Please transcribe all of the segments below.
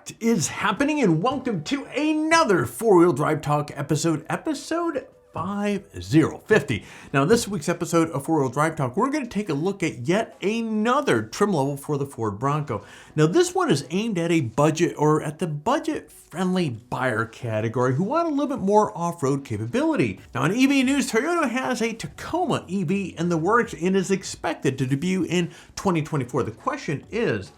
What is happening, and welcome to another four-wheel drive talk episode 50. Now, this week's episode of four-wheel drive talk, we're going to take a look at yet another trim level for the Ford Bronco. Now, this one is aimed at a budget or at the budget-friendly buyer category who want a little bit more off-road capability. Now, in EV news, Toyota has a Tacoma EV in the works and is expected to debut in 2024. The question is,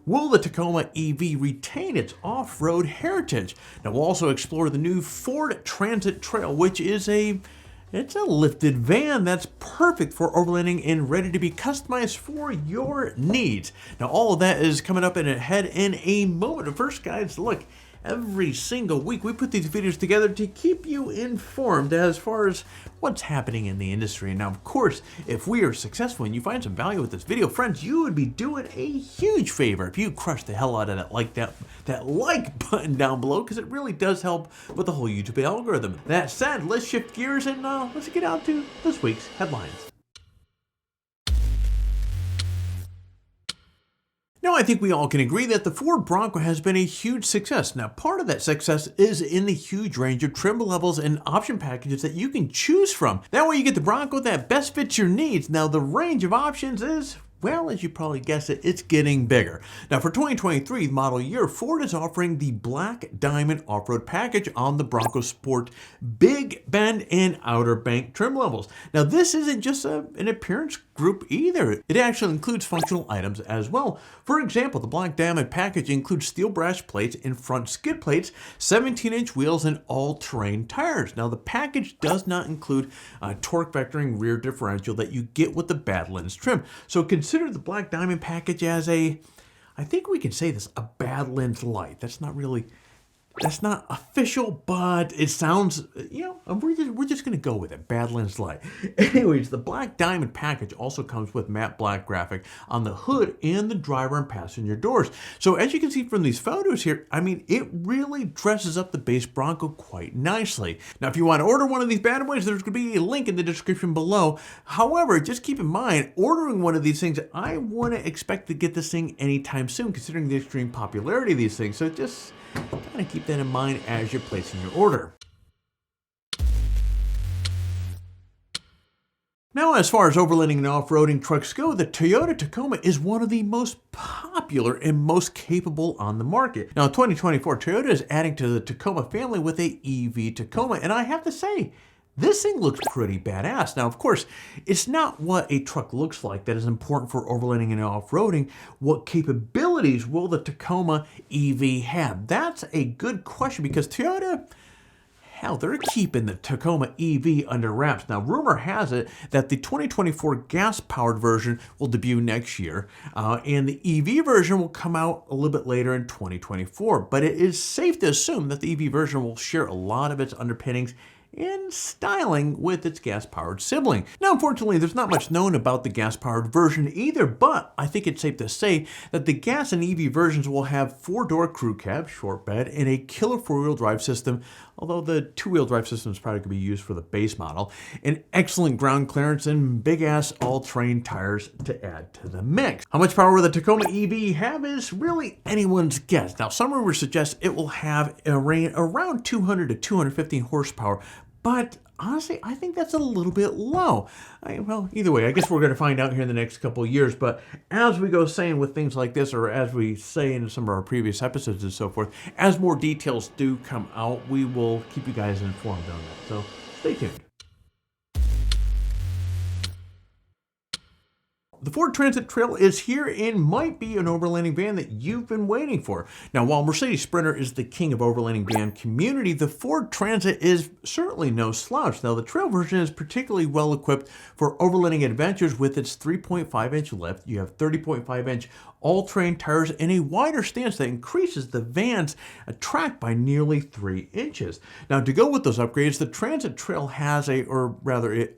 will the Tacoma EV retain its off-road heritage? Now, we'll also explore the new Ford Transit Trail, which is it's a lifted van that's perfect for overlanding and ready to be customized for your needs. Now, all of that is coming up ahead in a moment. But first, guys, look, every single week we put these videos together to keep you informed as far as what's happening in the industry. And now, of course, if we are successful and you find some value with this video, friends, you would be doing a huge favor if you crush the hell out of that like button down below, because it really does help with the whole YouTube algorithm. That said, let's shift gears and let's get out to this week's headlines. Now, I think we all can agree that the Ford Bronco has been a huge success. Now, part of that success is in the huge range of trim levels and option packages that you can choose from. That way you get the Bronco that best fits your needs. Now, the range of options is, well, as you probably guessed it, it's getting bigger. Now, for 2023 model year, Ford is offering the Black Diamond Off-Road Package on the Bronco Sport Big Bend and Outer Bank trim levels. Now, this isn't just an appearance group either. It actually includes functional items as well. For example, the Black Diamond package includes steel brass plates and front skid plates, 17-inch wheels, and all-terrain tires. Now, the package does not include a torque vectoring rear differential that you get with the Badlands trim. So consider the Black Diamond package as I think we can say this, a Badlands Light. That's not official, but it sounds, we're just going to go with it, Badlands Light. Anyways, the Black Diamond package also comes with matte black graphic on the hood and the driver and passenger doors. So as you can see from these photos here, I mean, it really dresses up the base Bronco quite nicely. Now, if you want to order one of these bad boys, there's going to be a link in the description below. However, just keep in mind, ordering one of these things, I wouldn't expect to get this thing anytime soon, considering the extreme popularity of these things. So just kind of keep that in mind as you're placing your order. Now, as far as overlanding and off-roading trucks go, the Toyota Tacoma is one of the most popular and most capable on the market. Now, in 2024, Toyota is adding to the Tacoma family with a EV Tacoma, and I have to say, this thing looks pretty badass. Now, of course, it's not what a truck looks like that is important for overlanding and off-roading. What capabilities will the Tacoma EV have? That's a good question, because Toyota, hell, they're keeping the Tacoma EV under wraps. Now, rumor has it that the 2024 gas-powered version will debut next year, and the EV version will come out a little bit later in 2024. But it is safe to assume that the EV version will share a lot of its underpinnings and styling with its gas-powered sibling. Now, unfortunately, there's not much known about the gas-powered version either, but I think it's safe to say that the gas and EV versions will have four-door crew cab, short bed, and a killer four-wheel drive system, although the two-wheel drive system is probably going to be used for the base model, and excellent ground clearance and big-ass all-terrain tires to add to the mix. How much power will the Tacoma EV have is really anyone's guess. Now, some rumors suggest it will have around 200 to 215 horsepower, but honestly, I think that's a little bit low. Well, either way, I guess we're going to find out here in the next couple of years. But as we go saying with things like this, or as we say in some of our previous episodes and so forth, as more details do come out, we will keep you guys informed on that. So stay tuned. The Ford Transit Trail is here and might be an overlanding van that you've been waiting for. Now, while Mercedes Sprinter is the king of overlanding van community, the Ford Transit is certainly no slouch. Now, the Trail version is particularly well equipped for overlanding adventures with its 3.5-inch lift. You have 30.5-inch all-terrain tires and a wider stance that increases the van's track by nearly 3 inches. Now, to go with those upgrades, the Transit Trail has it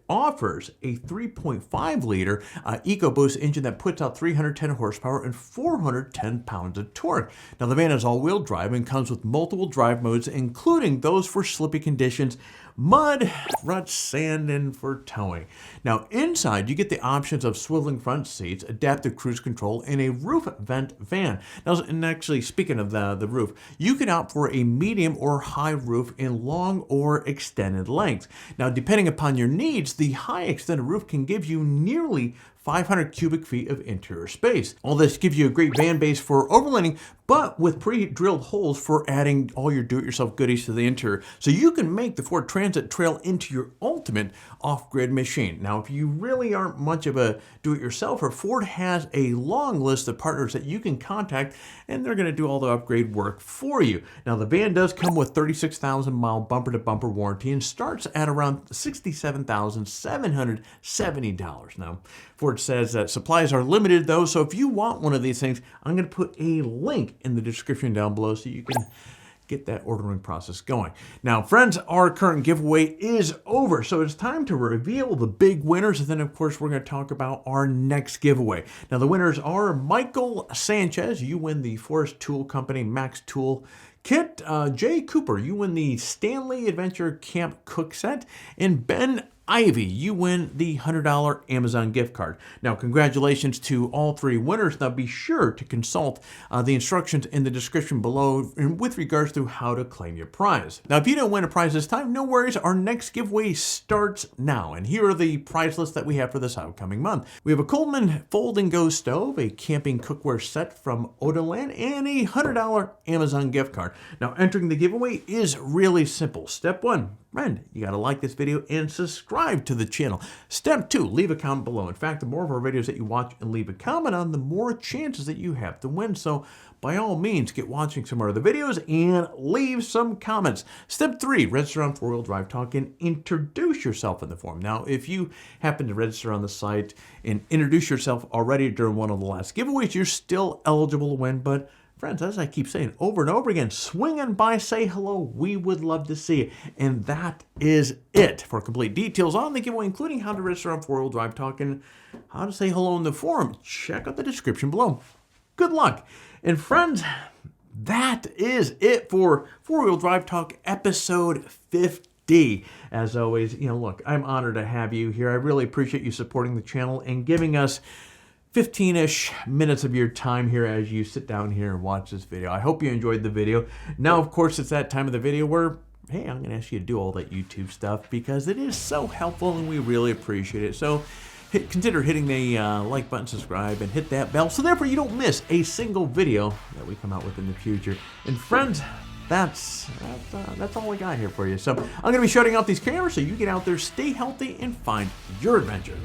offers a 3.5-liter EcoBoost engine that puts out 310 horsepower and 410 pounds of torque. Now, the van is all-wheel drive and comes with multiple drive modes, including those for slippy conditions, mud, ruts, sand, and for towing. Now inside you get the options of swiveling front seats, adaptive cruise control, and a roof vent fan. Now, and actually speaking of the roof, you can opt for a medium or high roof in long or extended lengths. Now depending upon your needs, the high extended roof can give you nearly 500 cubic feet of interior space. All this gives you a great van base for overlanding, but with pre-drilled holes for adding all your do-it-yourself goodies to the interior. So you can make the Ford Transit Trail into your ultimate off-grid machine. Now, if you really aren't much of a do-it-yourselfer, Ford has a long list of partners that you can contact, and they're gonna do all the upgrade work for you. Now, the van does come with 36,000 mile bumper-to-bumper warranty and starts at around $67,770. Now, Ford says that supplies are limited though, so if you want one of these things, I'm going to put a link in the description down below so you can get that ordering process going. Now, friends, our current giveaway is over, so it's time to reveal the big winners, and then of course we're going to talk about our next giveaway. Now, the winners are Michael Sanchez. You win the Forest Tool Company Max Tool Kit. Jay Cooper, you win the Stanley Adventure Camp Cook Set. And Ben Ivy, you win the $100 Amazon gift card. Now, congratulations to all three winners. Now, be sure to consult the instructions in the description below with regards to how to claim your prize. Now, if you don't win a prize this time, no worries. Our next giveaway starts now. And here are the prize lists that we have for this upcoming month. We have a Coleman Fold and Go stove, a camping cookware set from Odoland, and a $100 Amazon gift card. Now, entering the giveaway is really simple. Step 1. Friend, you got to like this video and subscribe to the channel. Step 2, leave a comment below. In fact, the more of our videos that you watch and leave a comment on, the more chances that you have to win. So by all means, get watching some more of the videos and leave some comments. Step 3, register on 4-wheel drive talk and introduce yourself in the forum. Now, if you happen to register on the site and introduce yourself already during one of the last giveaways, you're still eligible to win. But friends, as I keep saying over and over again, swing on by, say hello. We would love to see you. And that is it. For complete details on the giveaway, including how to register on 4-wheel drive talk and how to say hello in the forum, check out the description below. Good luck. And friends, that is it for 4-wheel drive talk episode 50. As always, look, I'm honored to have you here. I really appreciate you supporting the channel and giving us 15-ish minutes of your time here as you sit down here and watch this video. I hope you enjoyed the video. Now, of course, it's that time of the video where, hey, I'm going to ask you to do all that YouTube stuff because it is so helpful and we really appreciate it. So consider hitting the like button, subscribe, and hit that bell so therefore you don't miss a single video that we come out with in the future. And friends, that's all I got here for you. So I'm going to be shutting off these cameras so you get out there, stay healthy, and find your adventure.